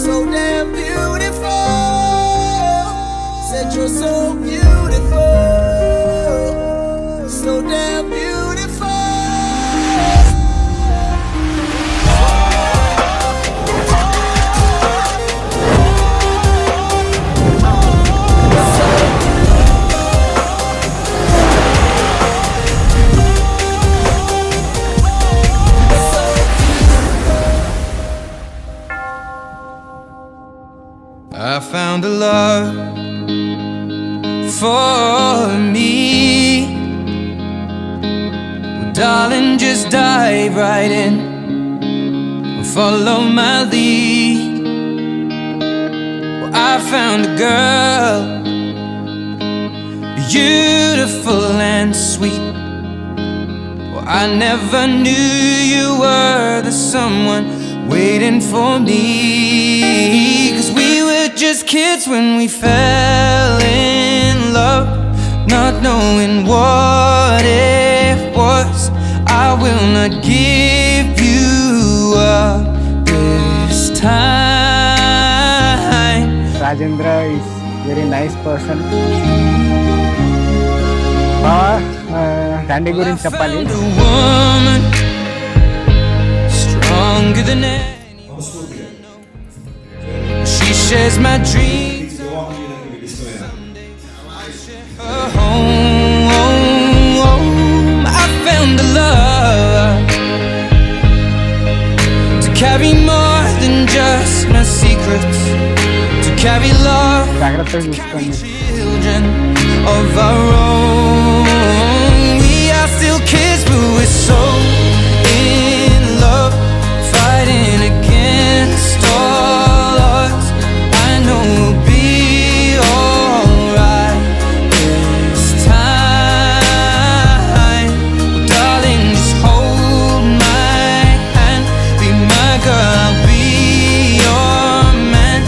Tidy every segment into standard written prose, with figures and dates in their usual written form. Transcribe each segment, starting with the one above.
So damn beautiful. Said you're so beautiful. So damn beautiful. I found a love for me. Well, darling, just dive right in. Follow my lead. Well, I found a girl, beautiful and sweet. Well, I never knew you were the someone waiting for me. 'Cause we were just kids when we fell in love, not knowing what it was. I will not give you up this time. Rajendra is very nice person. Sandy గురించి చెప్పాలి. Stronger than anyone. She shares my dreams. Her home. I found a love to carry more than just my secrets, to carry love, జాగ్రత్తగా చూసుకోండి. children of our own. We are still kids, but we're so in love, fighting against all odds. I know we'll be alright this time. Darling, just hold my hand, be my girl, I'll be your man.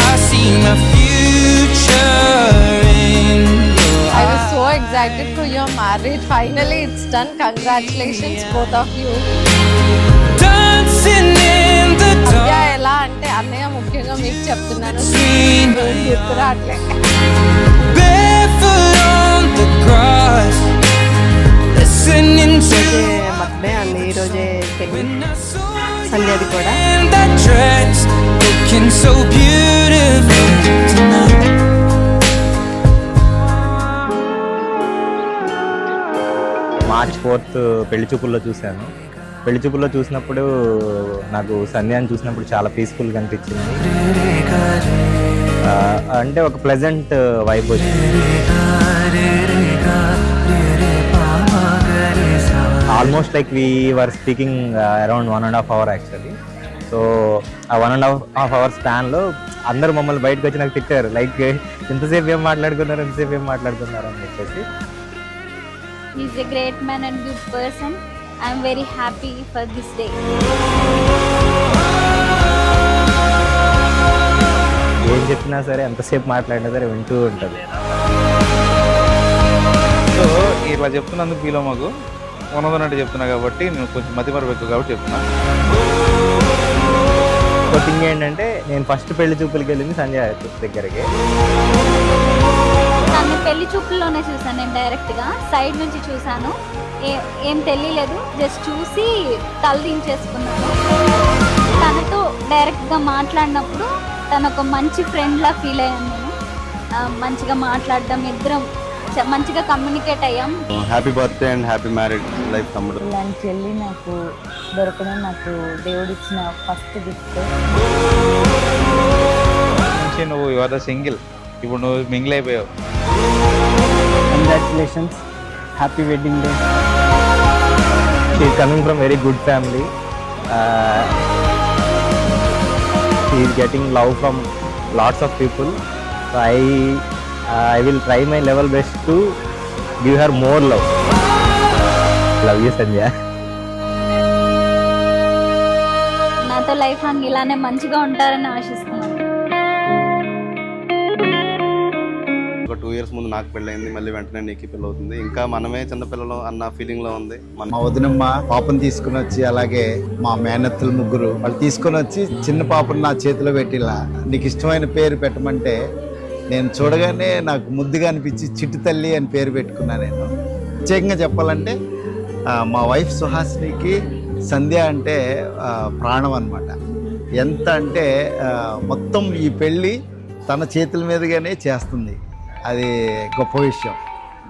I see my future in your I was so excited for your marriage. Finally, it's done. Congratulations, both of you. dancing in the అన్నయ్య dark. ఎలా అంటే అన్నయ్య ముఖ్యంగా మీకు చెప్తున్నాను, Between ఏం గుర్తు రావట్లే. barefoot on the grass, listening to birthday అండి ఈరోజే పెళ్ళి when I saw you సంధ్యది కూడా in that dress, looking so beautiful tonight. March 4th పెళ్లి చూపుల్లో చూశాను. పెళ్లి చూపుల్లో చూసినప్పుడు నాకు సంధ్యాన్ని చూసినప్పుడు చాలా పీస్ఫుల్గా అనిపించింది. అంటే ఒక ప్లెజెంట్ వైబ్ వచ్చింది. Almost like we were speaking around 1.5 hours actually. So ఆ 1.5 hours స్పాన్లో అందరూ మమ్మల్ని బయటకు వచ్చి నాకు తిట్టారు, లైక్ ఎంతసేపు ఏం మాట్లాడుకున్నారు అని చెప్పేసి. He's a great man and good person. I'm very happy for this day. ఏం చెప్పినా సరే ఎంతసేపు మాట్లాడినా సరే వింటూ ఉంటుంది. సో ఇట్లా చెప్తున్నందుకు ఫీల్ మాకు ఉన్నదన్నట్టు చెప్తున్నా కాబట్టి నేను కొంచెం మతిమరుపు ఎక్కువ కాబట్టి చెప్తున్నా. ఒక థింగ్ ఏంటంటే నేను ఫస్ట్ పెళ్లి చూపులకి వెళ్ళింది సంజయ్ దగ్గరికి. తను పెళ్లి చూపుల్లోనే చూసాను, నేను డైరెక్ట్గా సైడ్ నుంచి చూసాను. ఏం తెలియలేదు, జస్ట్ చూసి తల దించేసుకున్నాను. తనతో డైరెక్ట్గా మాట్లాడినప్పుడు తను ఒక మంచి ఫ్రెండ్లా ఫీల్ అయ్యాను నేను. మంచిగా మాట్లాడడం, ఇద్దరం మంచిగా కమ్యూనికేట్ అయ్యాం. Happy birthday and happy married life తమ్ముడు. ఇలాంటి చెల్లి నాకు దొరకడం నాకు దేవుడు ఇచ్చిన ఫస్ట్ గిఫ్ట్. నువ్వు యువర్ సింగిల్, ఇప్పుడు నువ్వు మింగిల్ అయిపోయావు. Congratulations, happy wedding day. She is coming from very good family. She is getting love from lots of people. So I will try my level best to give her more love. Love you Sandhya. నాతో life long ఇలానే మంచిగా ఉంటారని ఆశిస్తున్నాను. ఒక 2 years ముందు నాకు పెళ్ళైంది, మళ్ళీ వెంటనే నీకు పెళ్ళి అవుతుంది. ఇంకా మనమే చిన్నపిల్లలు అన్న ఫీలింగ్ లో ఉంది. మా వదినమ్మ పాపను తీసుకుని వచ్చి, అలాగే మా మేనత్తలు ముగ్గురు వాళ్ళు తీసుకుని వచ్చి చిన్న పాపను నా చేతిలో పెట్టిలా నీకు ఇష్టమైన పేరు పెట్టమంటే నేను చూడగానే నాకు ముద్దుగా అనిపించి చిట్టి తల్లి అని పేరు పెట్టుకున్నా. నేను ప్రత్యేకంగా చెప్పాలంటే మా వైఫ్ సుహాసినికి సంధ్య అంటే ప్రాణం అన్నమాట. ఎంత అంటే మొత్తం ఈ పెళ్ళి తన చేతుల మీదుగానే చేస్తుంది. అది గొప్ప విషయం.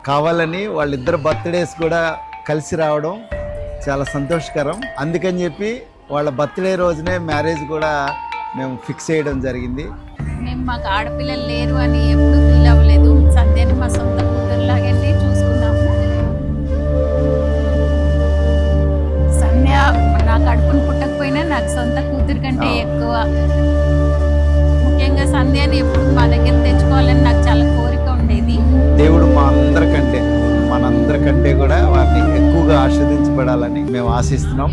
కావాలని వాళ్ళిద్దరు బర్త్డేస్ కూడా కలిసి రావడం చాలా సంతోషకరం. అందుకని చెప్పి వాళ్ళ బర్త్డే రోజునే మ్యారేజ్ కూడా మేము ఫిక్స్ చేయడం జరిగింది. మేము మాకు ఆడపిల్లలు లేరు అని ఎప్పుడూ ఫీల్ అవ్వలేదు. సంధ్యని మా సొంత కూతురులాగే చూసుకున్నాము. సంధ్య నా కడుపును పుట్టకపోయినా నాకు సొంత కూతురు కంటే ఎక్కువ. ముఖ్యంగా సంధ్యని ఎప్పుడు మా దగ్గర తెచ్చుకోవాలని నాకు చాలా కోరిక ఉండేది. దేవుడు మనందరికంటే కూడా వారిని ఎక్కువగా ఆస్వాదించబడాలని మేము ఆశిస్తున్నాం.